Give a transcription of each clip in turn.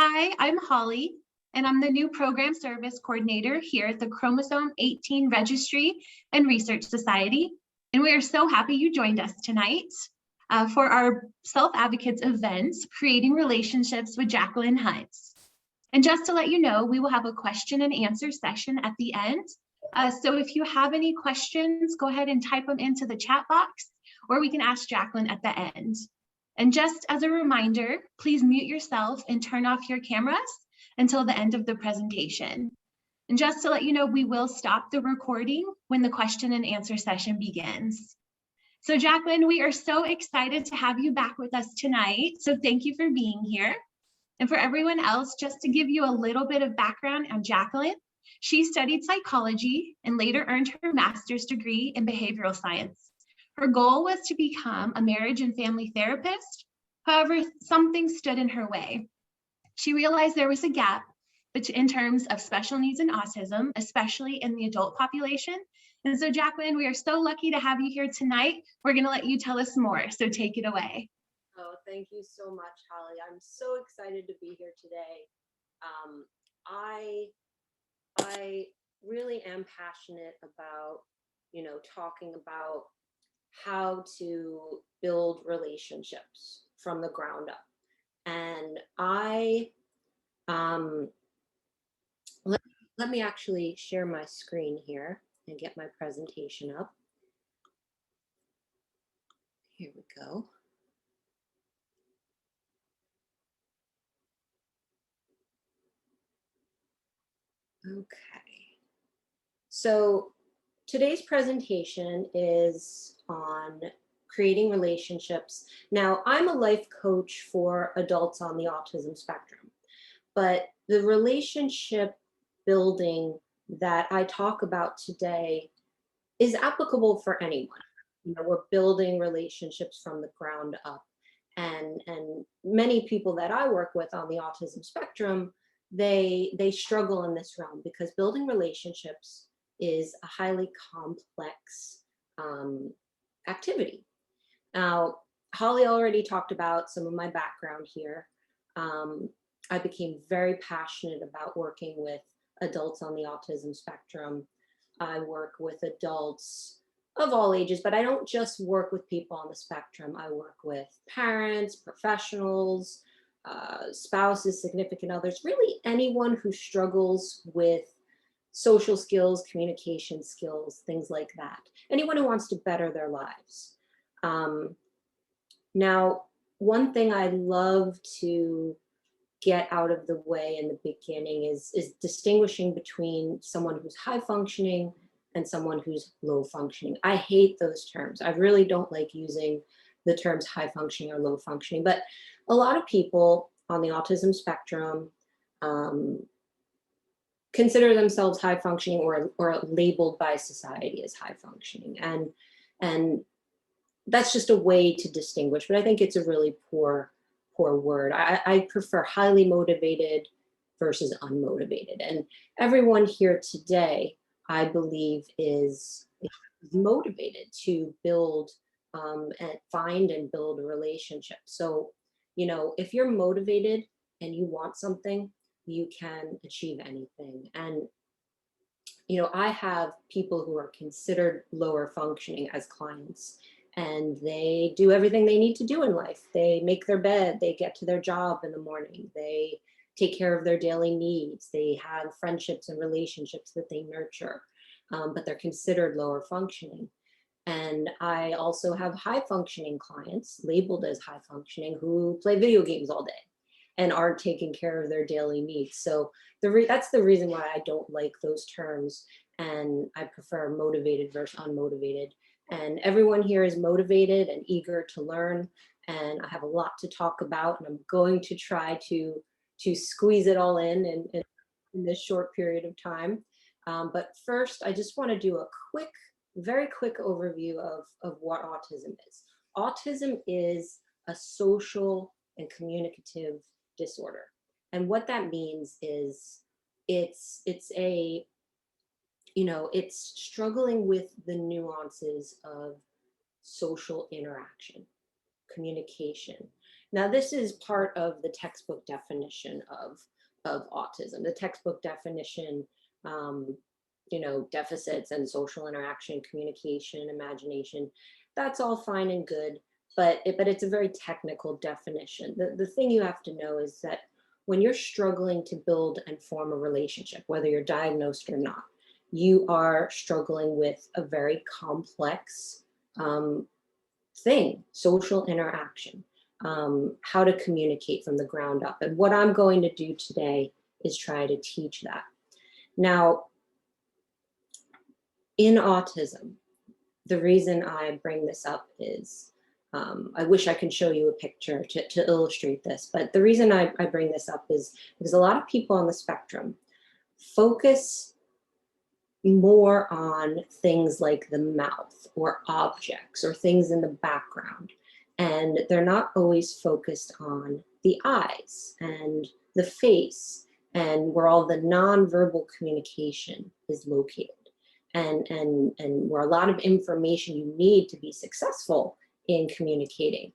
Hi, I'm Holly, and I'm the new Program Service Coordinator here at the Chromosome 18 Registry and Research Society. And we are so happy you joined us tonight for our Self Advocates events, Creating Relationships with Jaclyn Hunt. And just to let you know, we will have a question and answer session at the end. So if you have any questions, go ahead and type them into the chat box, or we can ask Jaclyn at the end. And just as a reminder, please mute yourself and turn off your cameras until the end of the presentation. And just to let you know, we will stop the recording when the question and answer session begins. So Jaclyn, we are so excited to have you back with us tonight. So thank you for being here. And for everyone else, just to give you a little bit of background on Jaclyn, she studied psychology and later earned her master's degree in behavioral science. Her goal was to become a marriage and family therapist. However, something stood in her way. She realized there was a gap in terms of special needs and autism, especially in the adult population. And so Jaclyn, we are so lucky to have you here tonight. We're gonna let you tell us more, so take it away. Oh, thank you so much, Holly. I'm so excited to be here today. I really am passionate about, talking about how to build relationships from the ground up. And let me actually share my screen here and get my presentation up. Here we go. Okay. So today's presentation is on creating relationships. Now, I'm a life coach for adults on the autism spectrum, but the relationship building that I talk about today is applicable for anyone. We're building relationships from the ground up. And many people that I work with on the autism spectrum, they struggle in this realm because building relationships is a highly complex activity. Now, Holly already talked about some of my background here. I became very passionate about working with adults on the autism spectrum. I work with adults of all ages, but I don't just work with people on the spectrum. I work with parents, professionals, spouses, significant others, really anyone who struggles with social skills, communication skills, things like that. Anyone who wants to better their lives. Now, one thing I love to get out of the way in the beginning is distinguishing between someone who's high functioning and someone who's low functioning. I hate those terms. I really don't like using the terms high functioning or low functioning, but a lot of people on the autism spectrum consider themselves high functioning or labeled by society as high functioning. And that's just a way to distinguish, but I think it's a really poor word. I prefer highly motivated versus unmotivated. And everyone here today, I believe, is motivated to build and find and build a relationship. So, if you're motivated and you want something, you can achieve anything. And, I have people who are considered lower functioning as clients, and they do everything they need to do in life. They make their bed, they get to their job in the morning, they take care of their daily needs, they have friendships and relationships that they nurture, but they're considered lower functioning. And I also have high functioning clients labeled as high functioning who play video games all day and aren't taking care of their daily needs. So that's the reason why I don't like those terms, and I prefer motivated versus unmotivated. And everyone here is motivated and eager to learn, and I have a lot to talk about, and I'm going to try to squeeze it all in this short period of time. But first, I just want to do a very quick overview of what autism is. Autism is a social and communicative disorder. And what that means is it's struggling with the nuances of social interaction, communication. Now, this is part of the textbook definition of autism. The textbook definition, deficits and social interaction, communication, imagination, that's all fine and good, but it's a very technical definition. The thing you have to know is that when you're struggling to build and form a relationship, whether you're diagnosed or not, you are struggling with a very complex thing, social interaction, how to communicate from the ground up. And what I'm going to do today is try to teach that. Now, in autism, the reason I bring this up is, I wish I could show you a picture to illustrate this, but the reason I bring this up is because a lot of people on the spectrum focus more on things like the mouth or objects or things in the background. And they're not always focused on the eyes and the face and where all the nonverbal communication is located. And where a lot of information you need to be successful in communicating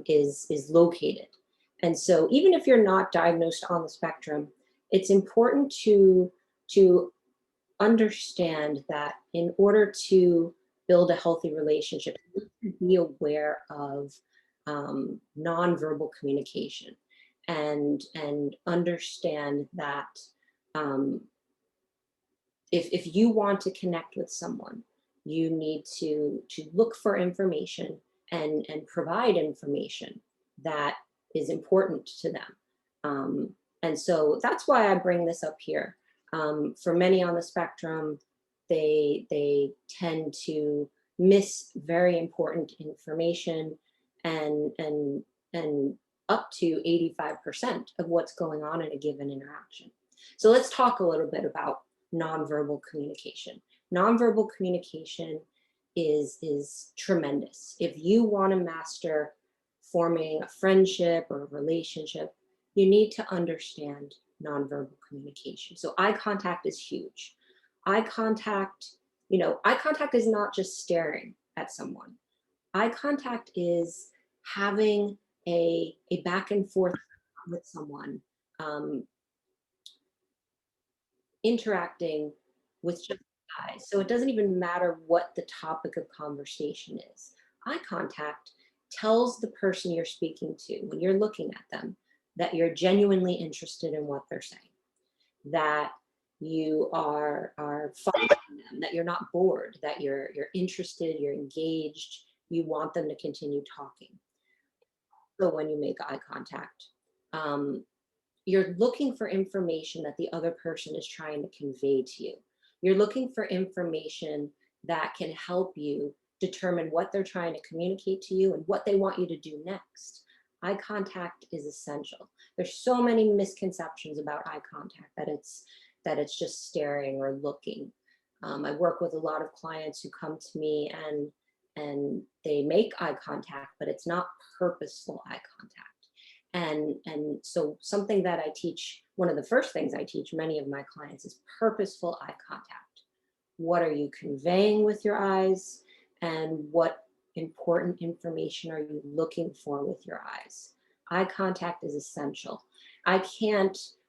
is located. And so even if you're not diagnosed on the spectrum, it's important to understand that in order to build a healthy relationship, you need to be aware of nonverbal communication and understand that if you want to connect with someone, you need to look for information and provide information that is important to them. And so that's why I bring this up here. For many on the spectrum, they tend to miss very important information and up to 85% of what's going on in a given interaction. So let's talk a little bit about nonverbal communication. Nonverbal communication is tremendous. If you want to master forming a friendship or a relationship, you need to understand nonverbal communication. So eye contact is huge. Eye contact is not just staring at someone. Eye contact is having a back and forth with someone, interacting with just eyes. So it doesn't even matter what the topic of conversation is. Eye contact tells the person you're speaking to when you're looking at them that you're genuinely interested in what they're saying, that you are following them, that you're not bored, that you're interested, you're engaged, you want them to continue talking. So when you make eye contact, you're looking for information that the other person is trying to convey to you. You're looking for information that can help you determine what they're trying to communicate to you and what they want you to do next. Eye contact is essential. There's so many misconceptions about eye contact that it's just staring or looking. I work with a lot of clients who come to me and they make eye contact, but it's not purposeful eye contact. And so something that I teach, one of the first things I teach many of my clients is purposeful eye contact. What are you conveying with your eyes? And what important information are you looking for with your eyes? Eye contact is essential. I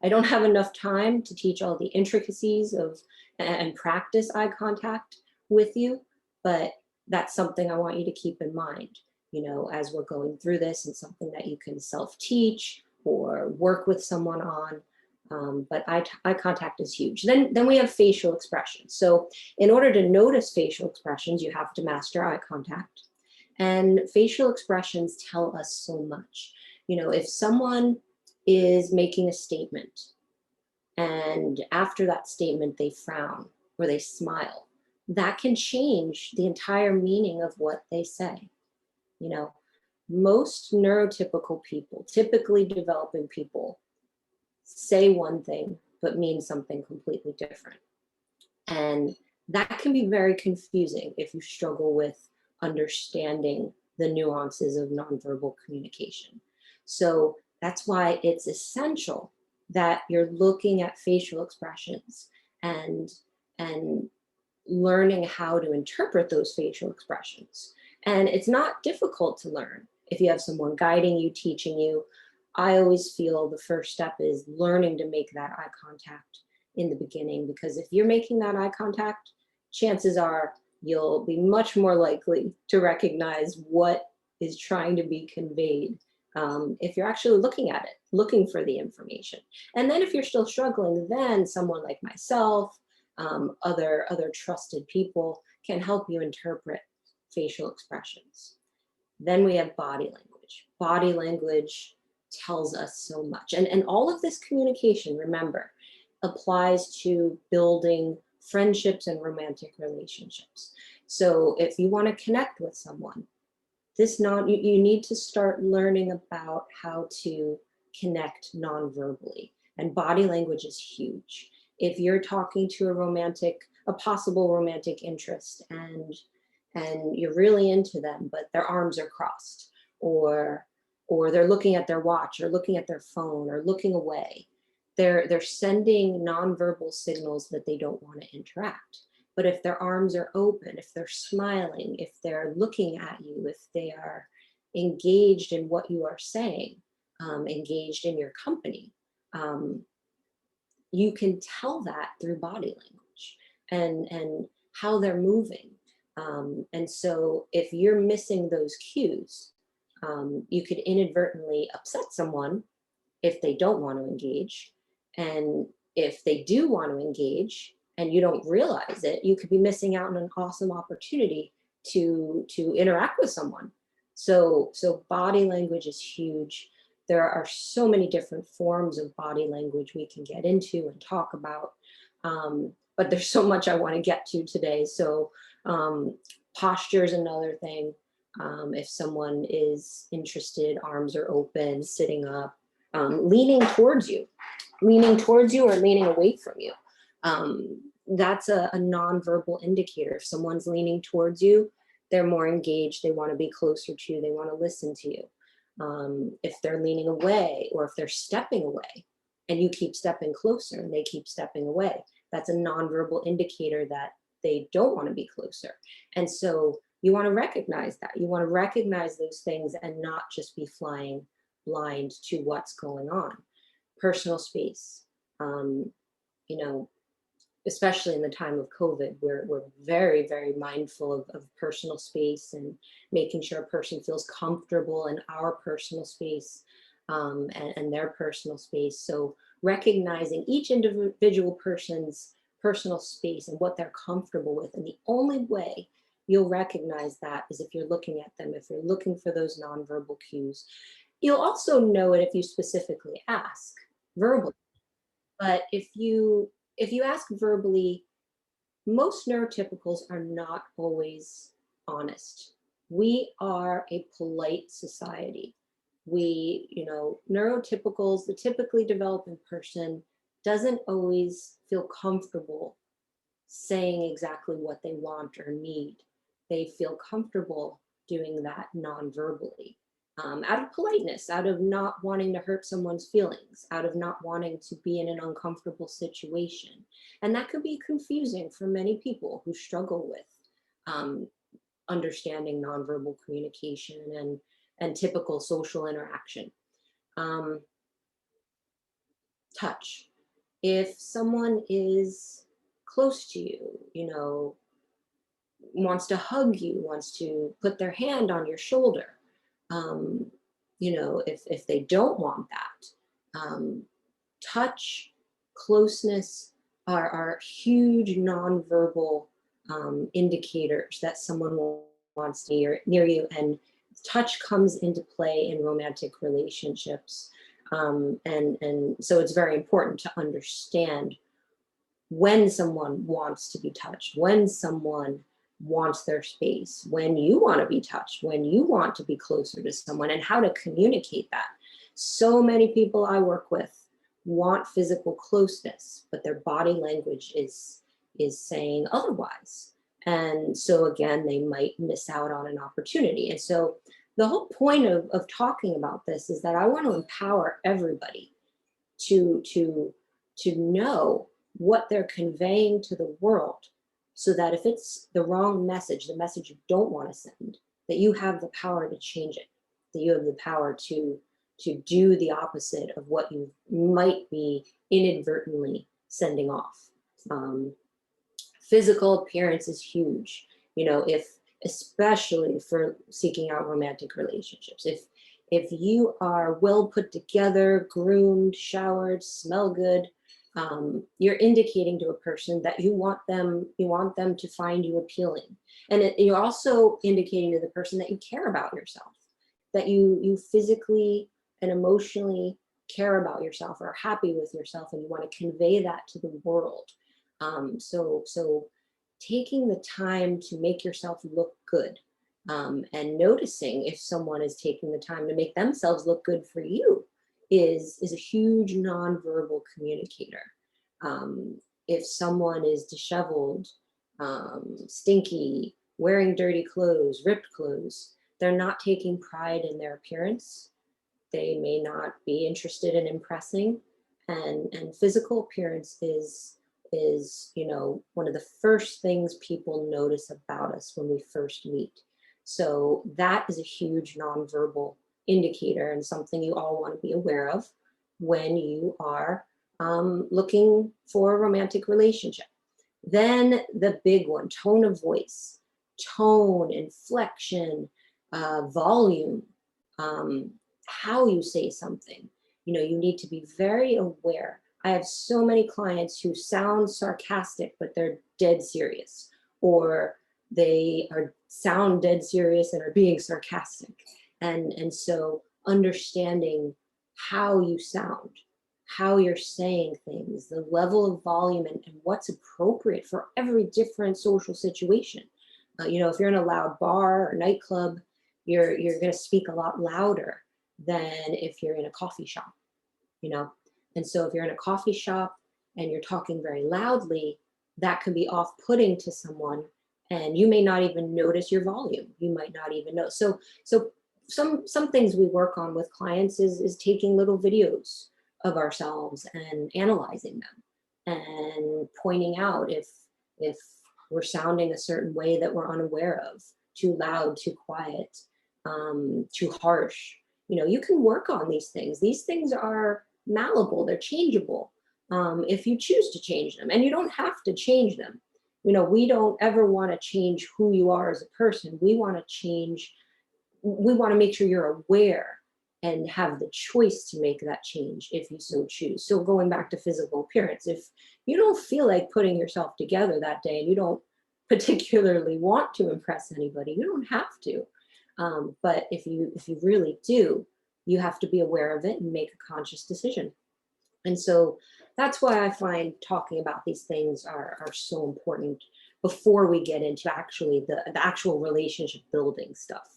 don't have enough time to teach all the intricacies of and practice eye contact with you, but that's something I want you to keep in mind, as we're going through this, and something that you can self-teach or work with someone on. But eye contact is huge. Then we have facial expressions. So in order to notice facial expressions, you have to master eye contact. And facial expressions tell us so much. If someone is making a statement and after that statement they frown or they smile, that can change the entire meaning of what they say. Most neurotypical people, typically developing people, say one thing but mean something completely different. And that can be very confusing if you struggle with understanding the nuances of nonverbal communication. So that's why it's essential that you're looking at facial expressions and learning how to interpret those facial expressions. And it's not difficult to learn. if you have someone guiding you, teaching you, I always feel the first step is learning to make that eye contact in the beginning, because if you're making that eye contact, chances are you'll be much more likely to recognize what is trying to be conveyed if you're actually looking at it, looking for the information. And then if you're still struggling, then someone like myself, other trusted people can help you interpret facial expressions. Then we have body language. Body language tells us so much. And all of this communication, remember, applies to building friendships and romantic relationships. So if you want to connect with someone, you need to start learning about how to connect non-verbally. And body language is huge. If you're talking to a possible romantic interest, and you're really into them, but their arms are crossed, or they're looking at their watch, or looking at their phone, or looking away, they're sending nonverbal signals that they don't want to interact. But if their arms are open, if they're smiling, if they're looking at you, if they are engaged in what you are saying, engaged in your company, you can tell that through body language and how they're moving. And so if you're missing those cues, you could inadvertently upset someone if they don't want to engage. And if they do want to engage and you don't realize it, you could be missing out on an awesome opportunity to interact with someone. So body language is huge. There are so many different forms of body language we can get into and talk about. But there's so much I want to get to today. So posture is another thing. If someone is interested, arms are open, sitting up, leaning towards you or leaning away from you. That's a nonverbal indicator. If someone's leaning towards you, they're more engaged, they want to be closer to you, they want to listen to you. If they're leaning away, or if they're stepping away and you keep stepping closer and they keep stepping away, that's a nonverbal indicator that they don't want to be closer. And so you want to recognize that. You want to recognize those things and not just be flying blind to what's going on. Personal space, especially in the time of COVID, we're very, very mindful of personal space and making sure a person feels comfortable in our personal space, and their personal space. So recognizing each individual person's personal space and what they're comfortable with. And the only way you'll recognize that is if you're looking at them, if you're looking for those nonverbal cues. You'll also know it if you specifically ask verbally. But if you ask verbally, most neurotypicals are not always honest. We are a polite society. Neurotypicals, the typically developing person doesn't always feel comfortable saying exactly what they want or need. They feel comfortable doing that non-verbally. Out of politeness, out of not wanting to hurt someone's feelings, out of not wanting to be in an uncomfortable situation. And that could be confusing for many people who struggle with understanding nonverbal communication and typical social interaction. Touch. If someone is close to you, wants to hug you, wants to put their hand on your shoulder, if they don't want that, touch, closeness are huge nonverbal indicators that someone wants to be near you. And touch comes into play in romantic relationships. And so it's very important to understand when someone wants to be touched, when someone wants their space, when you want to be touched, when you want to be closer to someone, and how to communicate that. So many people I work with want physical closeness, but their body language is saying otherwise. And so again, they might miss out on an opportunity. And so the whole point of talking about this is that I want to empower everybody to know what they're conveying to the world, so that if it's the wrong message, the message you don't want to send, that you have the power to change it. that you have the power to do the opposite of what you might be inadvertently sending off. Physical appearance is huge. Especially for seeking out romantic relationships. If you are well put together, groomed, showered, smell good, you're indicating to a person that you want them to find you appealing. And you're also indicating to the person that you care about yourself, that you physically and emotionally care about yourself, or are happy with yourself, and you want to convey that to the world. So taking the time to make yourself look good, and noticing if someone is taking the time to make themselves look good for you is a huge nonverbal communicator. If someone is disheveled, stinky, wearing dirty clothes, ripped clothes, they're not taking pride in their appearance. They may not be interested in impressing, and physical appearance is one of the first things people notice about us when we first meet. So that is a huge nonverbal indicator, and something you all want to be aware of when you are looking for a romantic relationship. Then the big one, tone of voice, tone, inflection, volume, how you say something. You need to be very aware. I have so many clients who sound sarcastic, but they're dead serious, or they sound dead serious and are being sarcastic. And so understanding how you sound, how you're saying things, the level of volume, and what's appropriate for every different social situation. If you're in a loud bar or nightclub, you're going to speak a lot louder than if you're in a coffee shop, And so if you're in a coffee shop and you're talking very loudly, that can be off-putting to someone, and you may not even notice your volume. You might not even know. So some things we work on with clients is taking little videos of ourselves and analyzing them and pointing out if we're sounding a certain way that we're unaware of, too loud, too quiet, too harsh. You can work on these things. These things are malleable, they're changeable, if you choose to change them, and you don't have to change them. We don't ever want to change who you are as a person. We want to make sure you're aware and have the choice to make that change if you so choose. So going back to physical appearance, if you don't feel like putting yourself together that day and you don't particularly want to impress anybody, you don't have to. But if you really do, you have to be aware of it and make a conscious decision. And so that's why I find talking about these things are so important before we get into actually the actual relationship building stuff.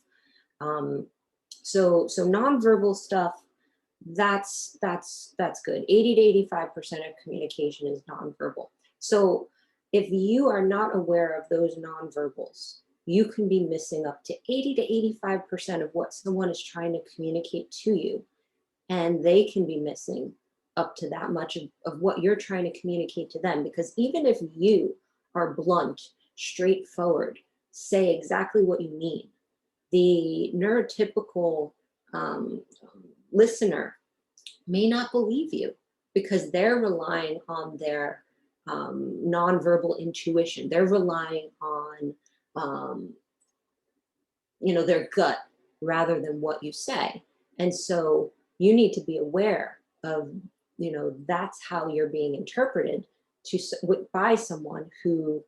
So nonverbal stuff, that's good. 80 to 85% of communication is nonverbal. So if you are not aware of those nonverbals, you can be missing up to 80 to 85% of what someone is trying to communicate to you. And they can be missing up to that much of what you're trying to communicate to them. Because even if you are blunt, straightforward, say exactly what you mean, the neurotypical listener may not believe you, because they're relying on their nonverbal intuition. They're relying on their gut rather than what you say. And so you need to be aware of, that's how you're being interpreted by someone who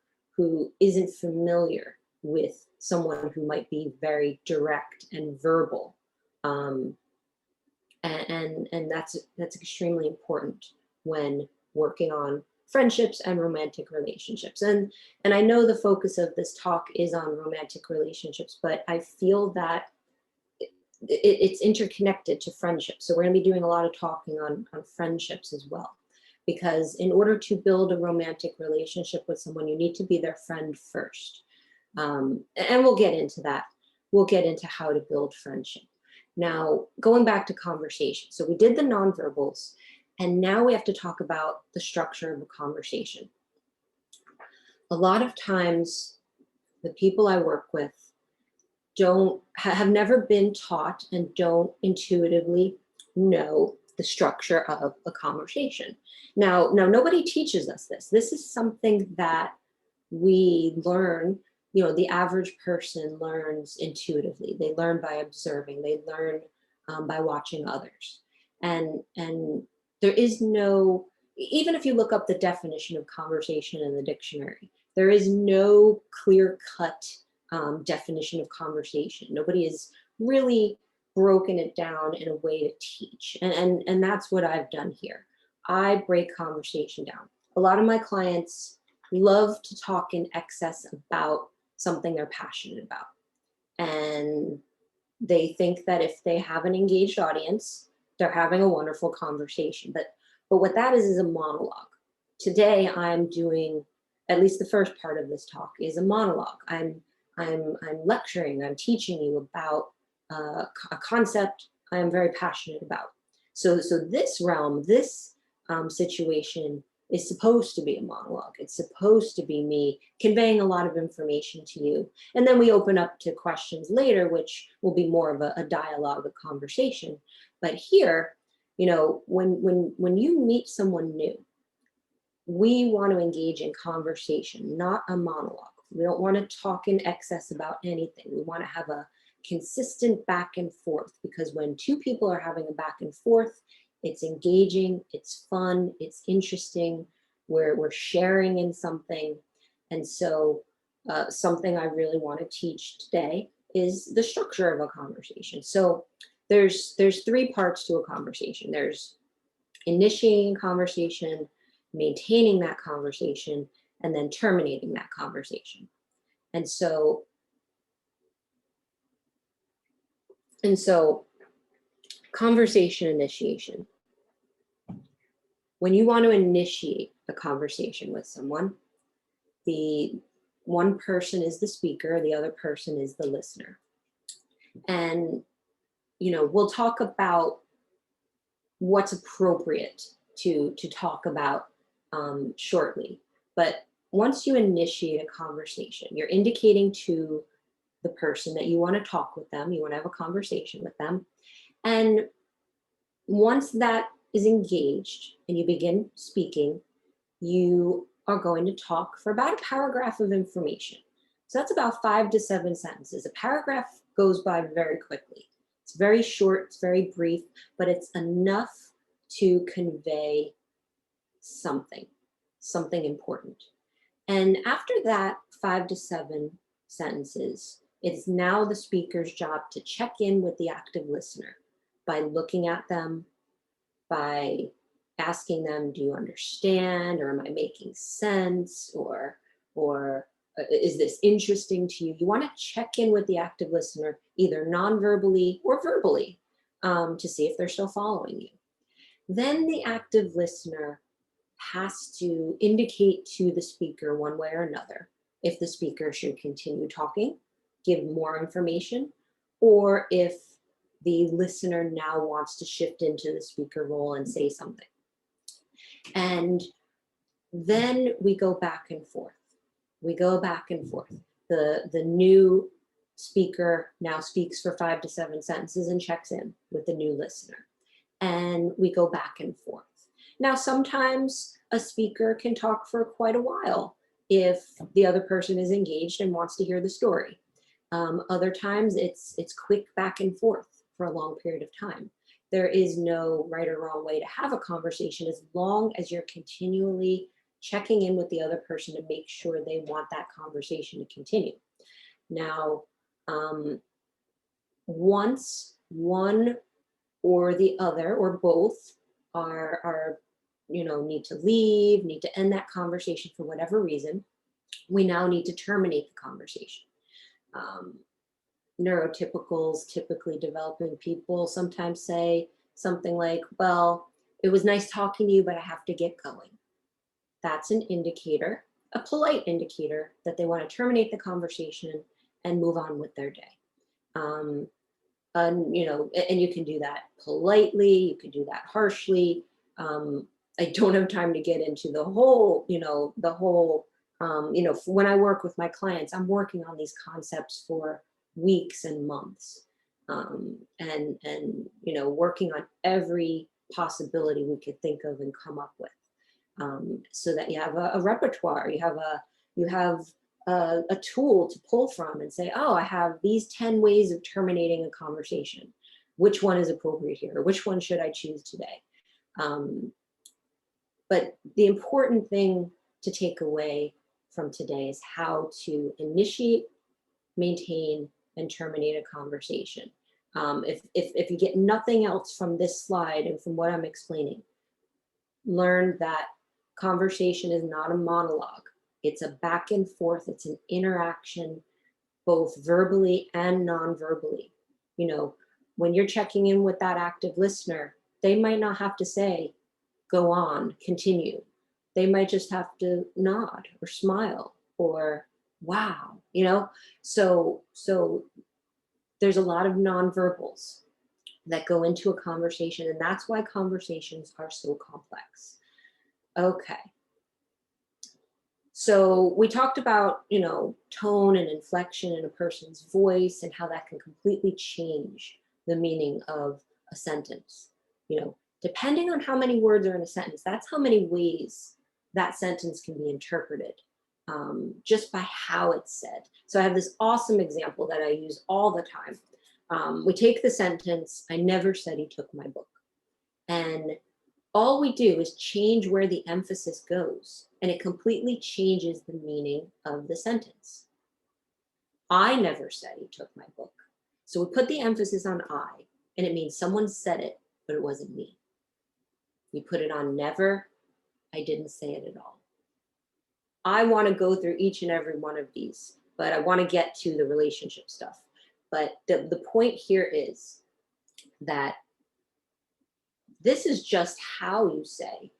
isn't familiar with someone who might be very direct and verbal. And that's extremely important when working on friendships and romantic relationships. And I know the focus of this talk is on romantic relationships, but I feel that it's interconnected to friendships. So we're going to be doing a lot of talking on friendships as well, because in order to build a romantic relationship with someone, you need to be their friend first. And we'll get into that. We'll get into how to build friendship. Now, going back to conversation. So we did the nonverbals, and now we have to talk about the structure of a conversation. A lot of times, the people I work with, have never been taught and don't intuitively know the structure of a conversation. Now nobody teaches us this. This is something that we learn, the average person learns intuitively. They learn by observing, they learn by watching others. And there is no, even if you look up the definition of conversation in the dictionary, there is no clear cut definition of conversation. Nobody has really broken it down in a way to teach. And that's what I've done here. I break conversation down. A lot of my clients love to talk in excess about something they're passionate about. And they think that if they have an engaged audience, they're having a wonderful conversation. But what that is a monologue. Today I'm doing, at least the first part of this talk is a monologue. I'm lecturing, I'm teaching you about a concept I'm very passionate about. So this realm, this situation is supposed to be a monologue. It's supposed to be me conveying a lot of information to you. And then we open up to questions later, which will be more of a dialogue, a conversation. But here, when you meet someone new, we want to engage in conversation, not a monologue. We don't want to talk in excess about anything. We want to have a consistent back and forth, because when two people are having a back and forth, it's engaging, it's fun, it's interesting, we're sharing in something. And so something I really want to teach today is the structure of a conversation. So there's three parts to a conversation. There's initiating conversation, maintaining that conversation, and then terminating that conversation. And so conversation initiation. When you want to initiate a conversation with someone, the one person is the speaker, the other person is the listener. And, we'll talk about what's appropriate to talk about shortly. But once you initiate a conversation, you're indicating to the person that you want to talk with them, you want to have a conversation with them. And once that is engaged and you begin speaking, you are going to talk for about a paragraph of information. So that's about 5 to 7 sentences. A paragraph goes by very quickly. It's very short, it's very brief, but it's enough to convey something important. And after that 5 to 7 sentences, it's now the speaker's job to check in with the active listener by looking at them, by asking them, do you understand, or am I making sense, or is this interesting to you? You want to check in with the active listener, either non-verbally or verbally, to see if they're still following you. Then the active listener has to indicate to the speaker one way or another if the speaker should continue talking, give more information, or if the listener now wants to shift into the speaker role and say something. And then we go back and forth. The new speaker now speaks for 5 to 7 sentences and checks in with the new listener. And we go back and forth. Now, sometimes a speaker can talk for quite a while if the other person is engaged and wants to hear the story. Other times it's quick back and forth for a long period of time. There is no right or wrong way to have a conversation, as long as you're continually checking in with the other person to make sure they want that conversation to continue. Now, once one or the other or both are need to leave, need to end that conversation for whatever reason, we now need to terminate the conversation. Neurotypicals, typically developing people, sometimes say something like, well, it was nice talking to you, but I have to get going. That's an indicator, a polite indicator, that they want to terminate the conversation and move on with their day. And you can do that politely, you can do that harshly. I don't have time to get into the whole, when I work with my clients, I'm working on these concepts for weeks and months, and you know, working on every possibility we could think of and come up with, so that you have a repertoire, you have a tool to pull from and say, oh, I have these 10 ways of terminating a conversation. Which one is appropriate here? Which one should I choose today? But the important thing to take away from today is how to initiate, maintain, and terminate a conversation. If you get nothing else from this slide and from what I'm explaining, learn that conversation is not a monologue. It's a back and forth. It's an interaction, both verbally and non-verbally. You know, when you're checking in with that active listener, they might not have to say, go on, continue. They might just have to nod or smile or wow, you know? So there's a lot of nonverbals that go into a conversation, and that's why conversations are so complex. Okay. So we talked about, you know, tone and inflection in a person's voice and how that can completely change the meaning of a sentence. You know, depending on how many words are in a sentence, that's how many ways that sentence can be interpreted, just by how it's said. So I have this awesome example that I use all the time. We take the sentence, I never said he took my book. And all we do is change where the emphasis goes, and it completely changes the meaning of the sentence. I never said he took my book. So we put the emphasis on I, and it means someone said it, but it wasn't me. You put it on never, I didn't say it at all. I want to go through each and every one of these, but I want to get to the relationship stuff. But the point here is that this is just how you say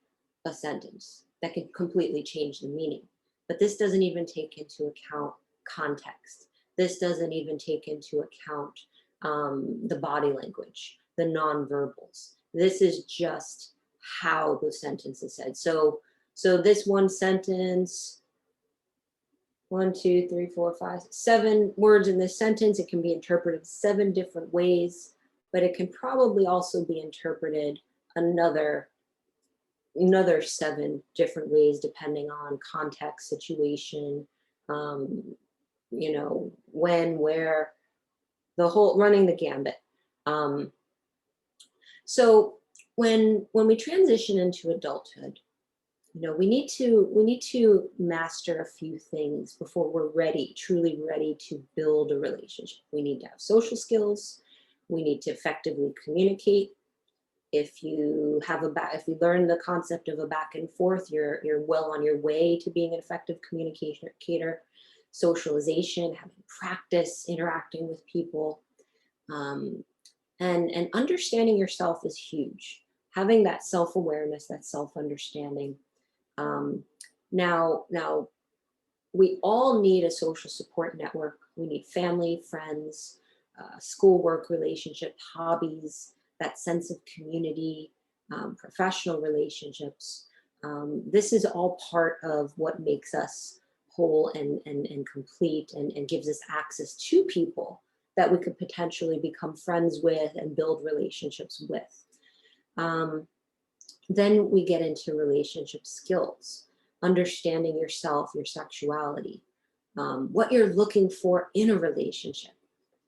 a sentence that can completely change the meaning. But this doesn't even take into account context. This doesn't even take into account the body language, the nonverbals. This is just how the sentence is said. So this one sentence, 1, 2, 3, 4, 5, 7 words in this sentence, it can be interpreted 7 different ways, but it can probably also be interpreted another 7 different ways depending on context, situation, you know, when, where, the whole running the gambit. So when we transition into adulthood, you know, we need to master a few things before we're ready, truly ready to build a relationship. We need to have social skills. We need to effectively communicate. If you learn the concept of a back and forth, you're well on your way to being an effective communicator. Socialization, having practice, interacting with people, and understanding yourself is huge. Having that self-awareness, that self-understanding. Now, we all need a social support network. We need family, friends, schoolwork, relationship, hobbies, that sense of community, professional relationships. This is all part of what makes us whole and complete, and gives us access to people that we could potentially become friends with and build relationships with. Then we get into relationship skills, understanding yourself, your sexuality, what you're looking for in a relationship.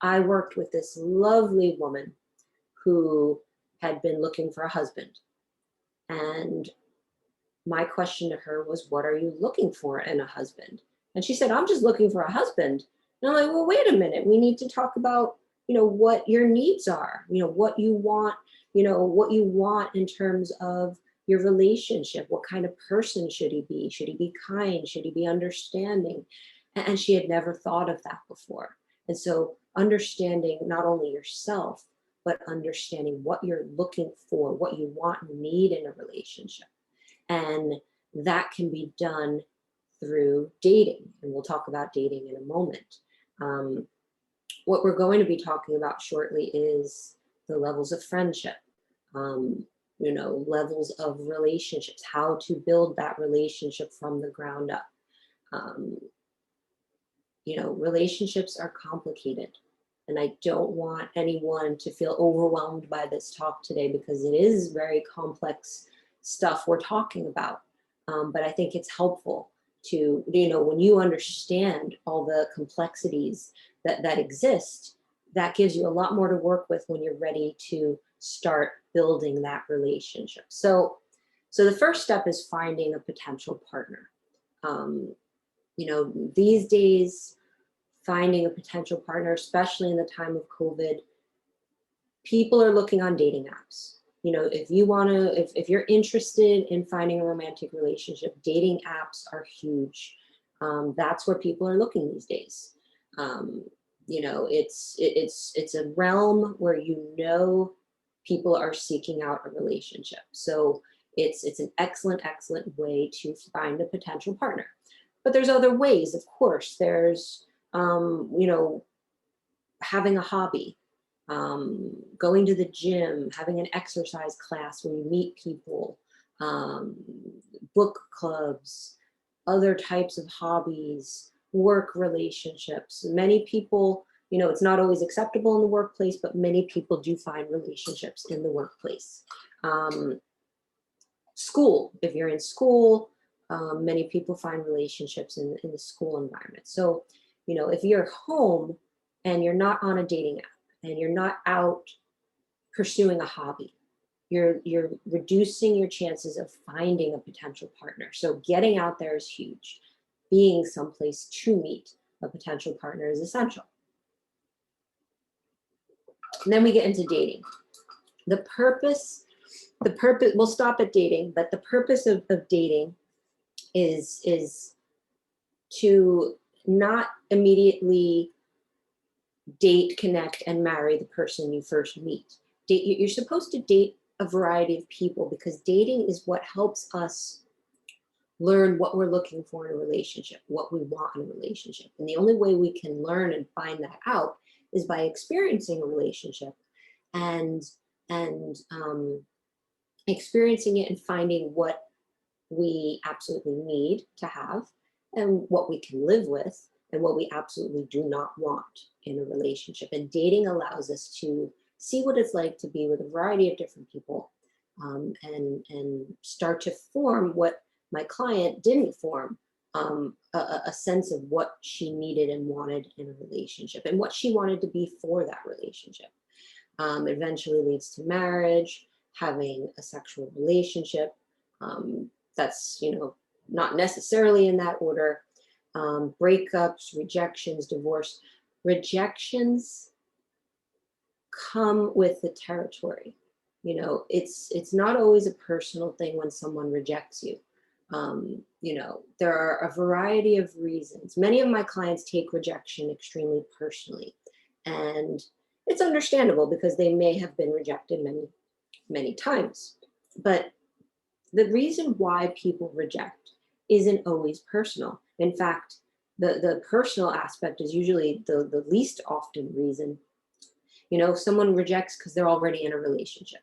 I worked with this lovely woman who had been looking for a husband. And my question to her was, what are you looking for in a husband? And she said, I'm just looking for a husband. And I'm like, well, wait a minute. We need to talk about, you know, what your needs are, you know, what you want, what you want in terms of your relationship. What kind of person should he be? Should he be kind? Should he be understanding? And she had never thought of that before. And so understanding not only yourself, but understanding what you're looking for, what you want and need in a relationship. And that can be done through dating. And we'll talk about dating in a moment. What we're going to be talking about shortly is the levels of friendship, levels of relationships, how to build that relationship from the ground up. Relationships are complicated. And I don't want anyone to feel overwhelmed by this talk today because it is very complex stuff we're talking about. But I think it's helpful to, when you understand all the complexities that exist, that gives you a lot more to work with when you're ready to start building that relationship. So the first step is finding a potential partner. These days, finding a potential partner, especially in the time of COVID, people are looking on dating apps. If you want to, if you're interested in finding a romantic relationship, dating apps are huge. That's where people are looking these days. It's a realm where people are seeking out a relationship. So it's an excellent way to find a potential partner. But there's other ways, of course. There's having a hobby, going to the gym, having an exercise class where you meet people, book clubs, other types of hobbies, work relationships. Many people, it's not always acceptable in the workplace, but many people do find relationships in the workplace. School, if you're in school, many people find relationships in the school environment. So, if you're home and you're not on a dating app and you're not out pursuing a hobby, you're reducing your chances of finding a potential partner. So getting out there is huge. Being someplace to meet a potential partner is essential. And then we get into dating. The purpose, we'll stop at dating, but the purpose of dating is to not immediately date, connect, and marry the person you first meet. You're supposed to date a variety of people because dating is what helps us learn what we're looking for in a relationship, what we want in a relationship. And the only way we can learn and find that out is by experiencing a relationship and experiencing it and finding what we absolutely need to have and what we can live with and what we absolutely do not want in a relationship. And dating allows us to see what it's like to be with a variety of different people, and start to form what my client didn't form, a sense of what she needed and wanted in a relationship and what she wanted to be for that relationship. Eventually leads to marriage, having a sexual relationship. That's, not necessarily in that order. Breakups, rejections, divorce. Rejections come with the territory. It's not always a personal thing when someone rejects you. There are a variety of reasons. Many of my clients take rejection extremely personally, and it's understandable because they may have been rejected many, many times. But the reason why people reject isn't always personal. In fact, the personal aspect is usually the least often reason. Someone rejects because they're already in a relationship.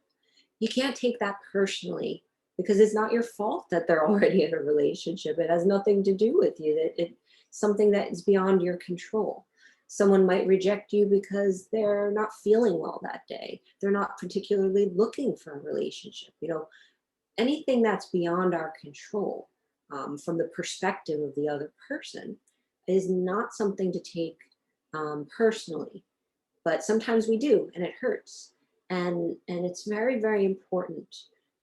You can't take that personally because it's not your fault that they're already in a relationship. It has nothing to do with you. It's something that is beyond your control. Someone might reject you because they're not feeling well that day. They're not particularly looking for a relationship. Anything that's beyond our control, from the perspective of the other person, is not something to take personally. But sometimes we do, and it hurts. And it's very, very important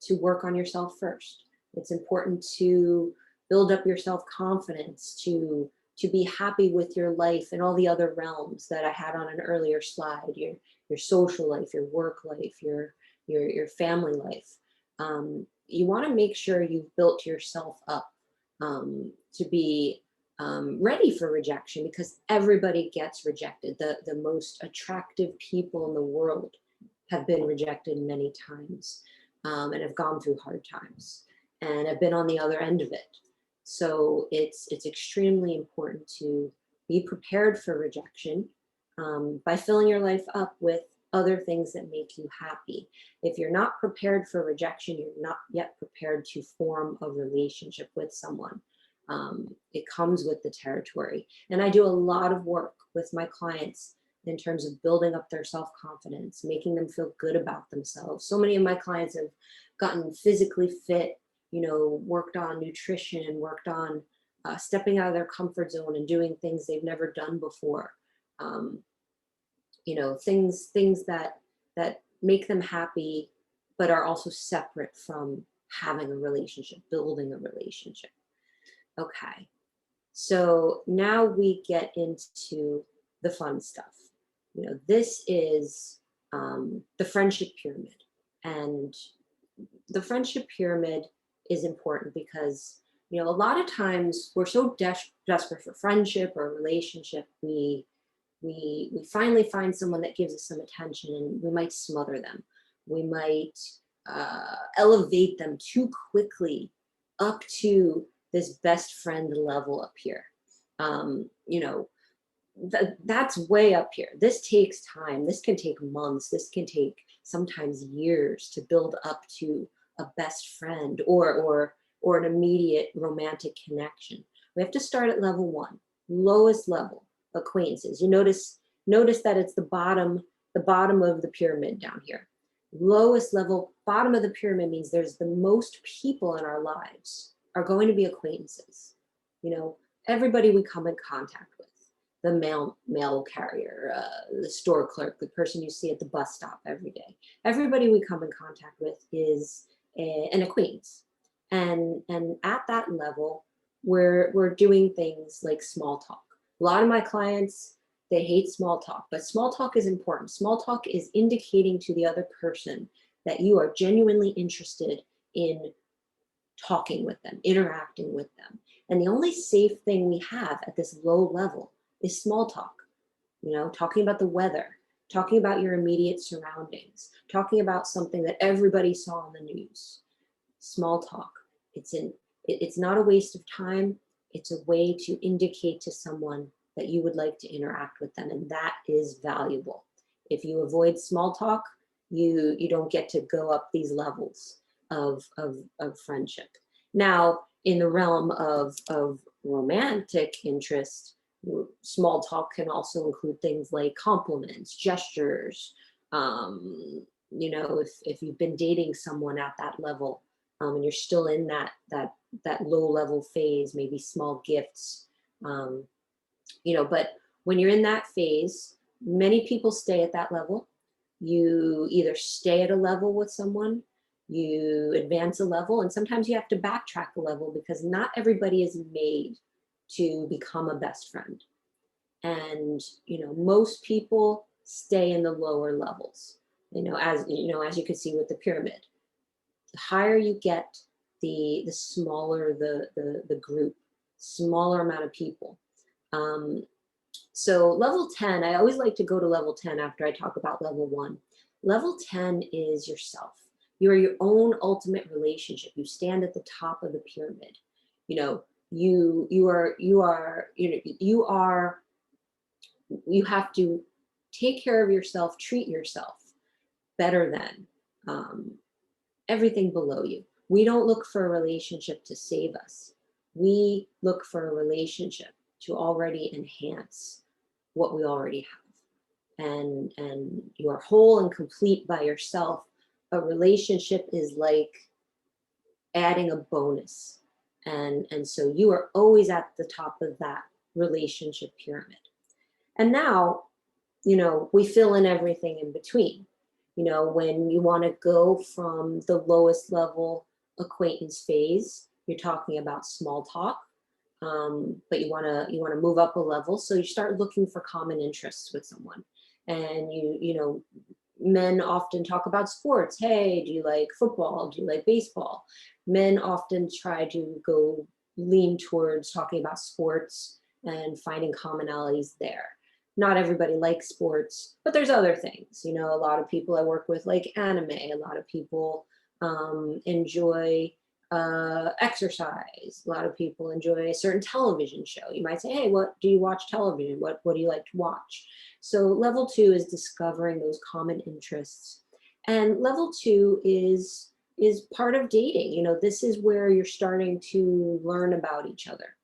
to work on yourself first. It's important to build up your self-confidence, to be happy with your life and all the other realms that I had on an earlier slide, your social life, your work life, your family life. You want to make sure you've built yourself up to be ready for rejection, because everybody gets rejected. The most attractive people in the world have been rejected many times, and have gone through hard times and have been on the other end of it. So it's extremely important to be prepared for rejection by filling your life up with other things that make you happy. If you're not prepared for rejection, you're not yet prepared to form a relationship with someone. It comes with the territory. And I do a lot of work with my clients in terms of building up their self-confidence, making them feel good about themselves. So many of my clients have gotten physically fit, you know, worked on nutrition, worked on stepping out of their comfort zone and doing things they've never done before. You know, things that make them happy, but are also separate from having a relationship, building a relationship. Okay, so now we get into the fun stuff. You know, this is the friendship pyramid. And the friendship pyramid is important because, you know, a lot of times we're so desperate for friendship or relationship, we finally find someone that gives us some attention, and we might smother them. We might elevate them too quickly up to this best friend level up here. You know, that's way up here. This takes time. This can take months. This can take sometimes years to build up to a best friend or an immediate romantic connection. We have to start at level 1, lowest level, acquaintances. You notice that it's the bottom of the pyramid down here. Lowest level, bottom of the pyramid means there's the most people in our lives are going to be acquaintances. You know, everybody we come in contact with, the mail carrier, the store clerk, the person you see at the bus stop every day. Everybody we come in contact with is an acquaintance. And at that level, we're doing things like small talk. A lot of my clients, they hate small talk, but small talk is important. Small talk is indicating to the other person that you are genuinely interested in talking with them, interacting with them. And the only safe thing we have at this low level is small talk. You know, talking about the weather, talking about your immediate surroundings, talking about something that everybody saw on the news. Small talk. It's not a waste of time. It's a way to indicate to someone that you would like to interact with them, and that is valuable. If you avoid small talk, you don't get to go up these levels of friendship. Now, in the realm of romantic interest, small talk can also include things like compliments, gestures. You know, if you've been dating someone at that level, and you're still in that low level phase, maybe small gifts, you know, but when you're in that phase, many people stay at that level. You either stay at a level with someone, you advance a level, and sometimes you have to backtrack a level because not everybody is made to become a best friend. And, you know, most people stay in the lower levels, you know, as you can see with the pyramid. The higher you get, the smaller the group, smaller amount of people. So level 10, I always like to go to level 10 after I talk about level 1. Level 10 is yourself. You are your own ultimate relationship. You stand at the top of the pyramid. You know, you have to take care of yourself, treat yourself better than everything below you. We don't look for a relationship to save us. We look for a relationship to already enhance what we already have. And you are whole and complete by yourself. A relationship is like adding a bonus. And so you are always at the top of that relationship pyramid. And now, you know, we fill in everything in between. You know, when you want to go from the lowest level acquaintance phase, you're talking about small talk, but you want to move up a level. So you start looking for common interests with someone, and you know, men often talk about sports. Hey, do you like football? Do you like baseball? Men often try to go lean towards talking about sports and finding commonalities there. Not everybody likes sports, but there's other things. You know, a lot of people I work with like anime. A lot of people enjoy exercise. A lot of people enjoy a certain television show. You might say, hey, what do you watch television? What do you like to watch? So level 2 is discovering those common interests. And level 2 is part of dating. You know, this is where you're starting to learn about each other,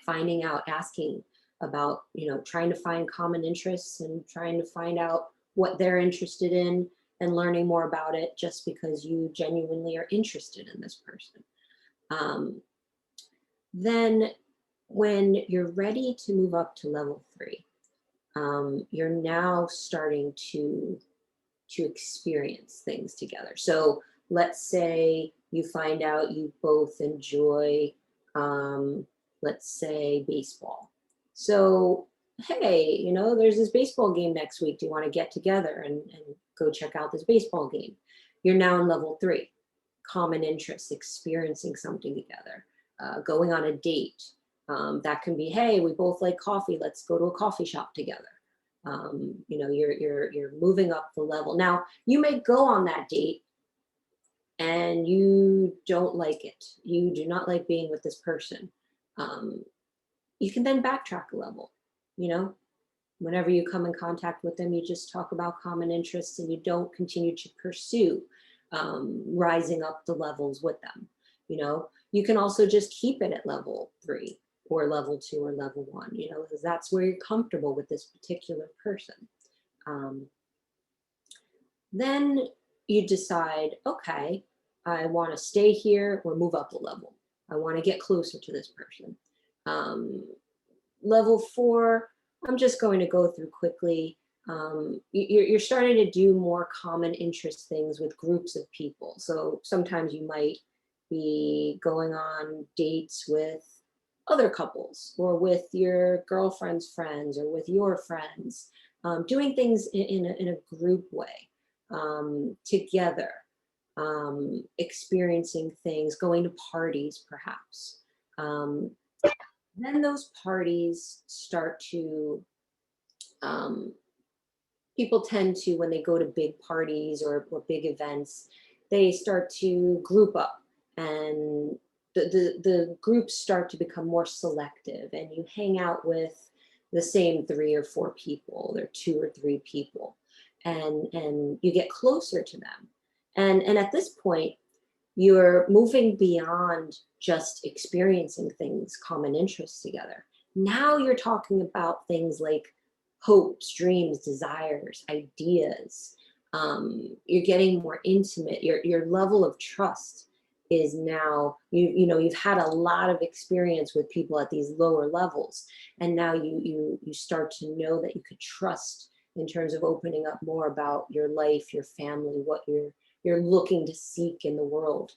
finding out, asking about, trying to find common interests and trying to find out what they're interested in and learning more about it just because you genuinely are interested in this person. Then when you're ready to move up to level 3, you're now starting to experience things together. So let's say you find out you both enjoy, let's say, baseball. So, hey, there's this baseball game next week. Do you want to get together and go check out this baseball game? You're now in level 3, common interests, experiencing something together, going on a date. That can be, hey, we both like coffee. Let's go to a coffee shop together. You're moving up the level. Now, you may go on that date and you don't like it. You do not like being with this person. You can then backtrack a level. Whenever you come in contact with them, you just talk about common interests and you don't continue to pursue rising up the levels with them. You can also just keep it at level 3 or level 2 or level 1, because that's where you're comfortable with this particular person. Then you decide, okay, I want to stay here or move up a level. I want to get closer to this person. Level 4, I'm just going to go through quickly. You're starting to do more common interest things with groups of people. So sometimes you might be going on dates with other couples or with your girlfriend's friends or with your friends, doing things in a group way, together, experiencing things, going to parties perhaps. Then those parties start to, people tend to, when they go to big parties or big events, they start to group up and the groups start to become more selective and you hang out with the same 3 or 4 people, or 2 or 3 people, and you get closer to them. And at this point, you're moving beyond just experiencing things, common interests together. Now you're talking about things like hopes, dreams, desires, ideas. You're getting more intimate. Your level of trust is now, you've had a lot of experience with people at these lower levels, and now you start to know that you could trust in terms of opening up more about your life, your family, what you're looking to seek in the world.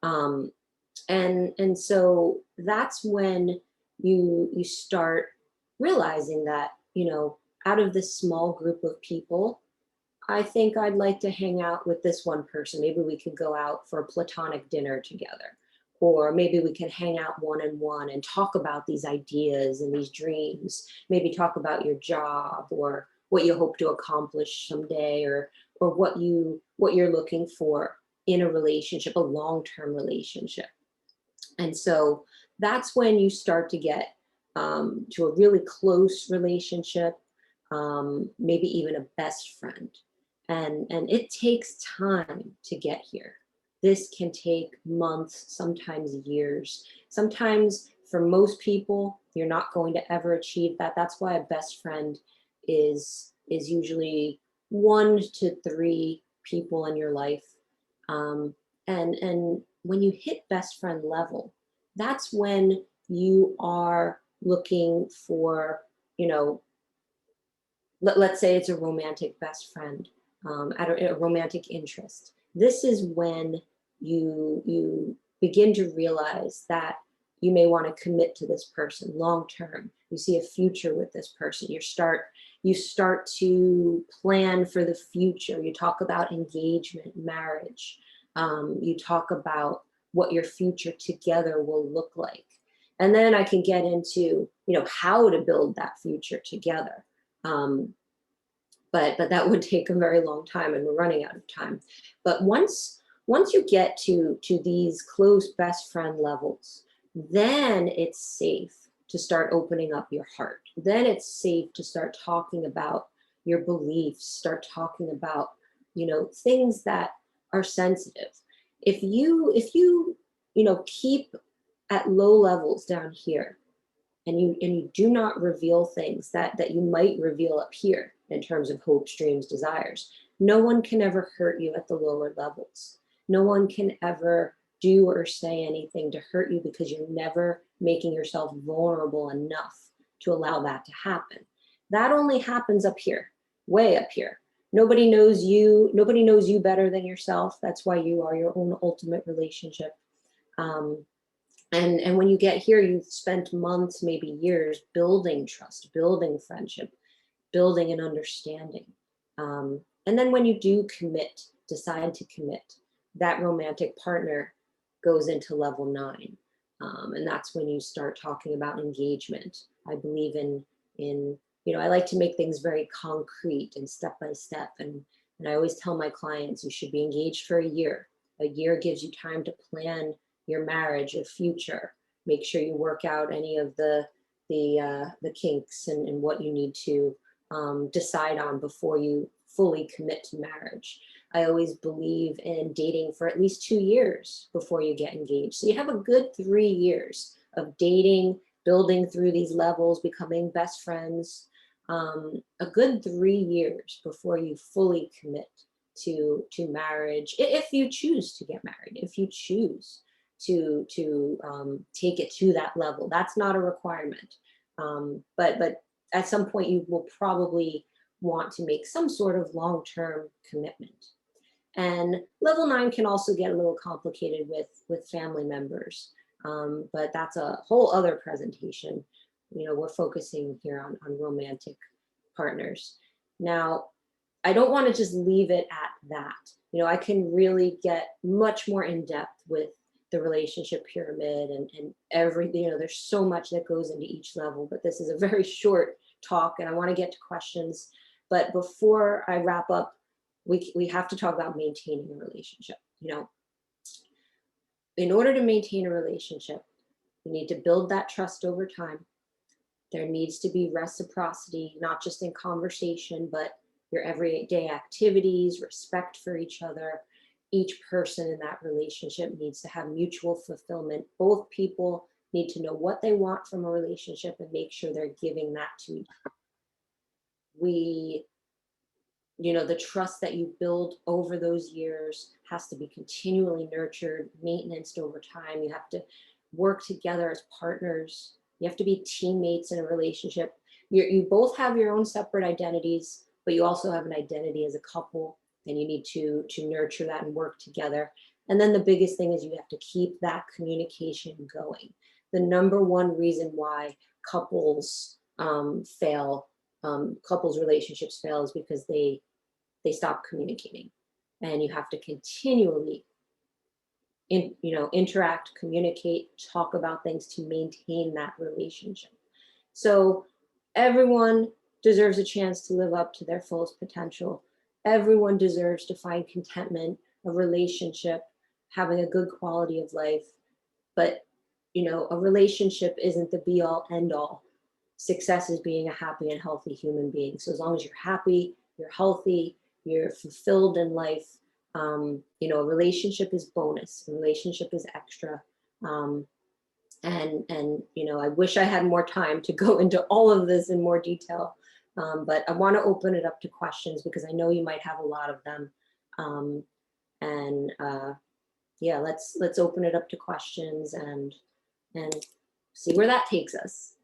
And so that's when you start realizing that, out of this small group of people, I think I'd like to hang out with this one person. Maybe we could go out for a platonic dinner together, or maybe we could hang out one-on-one and talk about these ideas and these dreams. Maybe talk about your job or what you hope to accomplish someday, or what you're looking for in a relationship, a long-term relationship. And so that's when you start to get to a really close relationship, maybe even a best friend. And it takes time to get here. This can take months, sometimes years. Sometimes for most people, you're not going to ever achieve that. That's why a best friend is usually 1 to 3 people in your life. And when you hit best friend level, that's when you are looking for, let's say it's a romantic best friend, at a romantic interest. This is when you begin to realize that you may want to commit to this person long term. You see a future with this person. You start to plan for the future. You talk about engagement, marriage. You talk about what your future together will look like. And then I can get into, how to build that future together. But that would take a very long time, and we're running out of time. But once you get to these close best friend levels, then it's safe to start opening up your heart. Then it's safe to start talking about your beliefs, start talking about, things that are sensitive. If you keep at low levels down here and you do not reveal things that you might reveal up here in terms of hopes, dreams, desires, no one can ever hurt you at the lower levels. No one can ever do or say anything to hurt you because you're never making yourself vulnerable enough to allow that to happen. That only happens up here, way up here. Nobody knows you. Nobody knows you better than yourself. That's why you are your own ultimate relationship. And when you get here, you've spent months, maybe years, building trust, building friendship, building an understanding. And then when you do commit, decide to commit, that romantic partner goes into level 9. And that's when you start talking about engagement. I believe in I like to make things very concrete and step by step. And I always tell my clients, you should be engaged for a year. A year gives you time to plan your marriage, your future. Make sure you work out any of the kinks and what you need to decide on before you fully commit to marriage. I always believe in dating for at least 2 years before you get engaged. So you have a good 3 years of dating, building through these levels, becoming best friends, a good 3 years before you fully commit to marriage. If you choose to get married, if you choose to take it to that level, that's not a requirement. But at some point you will probably want to make some sort of long-term commitment. And level 9 can also get a little complicated with family members, but that's a whole other presentation. We're focusing here on romantic partners. Now, I don't want to just leave it at that. I can really get much more in depth with the relationship pyramid and everything. There's so much that goes into each level, but this is a very short talk and I want to get to questions. But before I wrap up, we have to talk about maintaining a relationship. In order to maintain a relationship, you need to build that trust over time. There needs to be reciprocity, not just in conversation, but your everyday activities, respect for each other. Each person in that relationship needs to have mutual fulfillment. Both people need to know what they want from a relationship and make sure they're giving that to each other. The trust that you build over those years has to be continually nurtured, maintained over time. You have to work together as partners. You have to be teammates in a relationship. You both have your own separate identities, but you also have an identity as a couple, and you need to nurture that and work together. And then the biggest thing is you have to keep that communication going. The number one reason why couples fail, couples relationships fail, is because they stop communicating. And you have to continually interact, communicate, talk about things to maintain that relationship. So everyone deserves a chance to live up to their fullest potential. Everyone deserves to find contentment, a relationship, having a good quality of life. But, a relationship isn't the be all end all. Success is being a happy and healthy human being. So as long as you're happy, you're healthy, you're fulfilled in life, a relationship is bonus, a relationship is extra. And I wish I had more time to go into all of this in more detail, but I want to open it up to questions because I know you might have a lot of them. Let's open it up to questions and see where that takes us.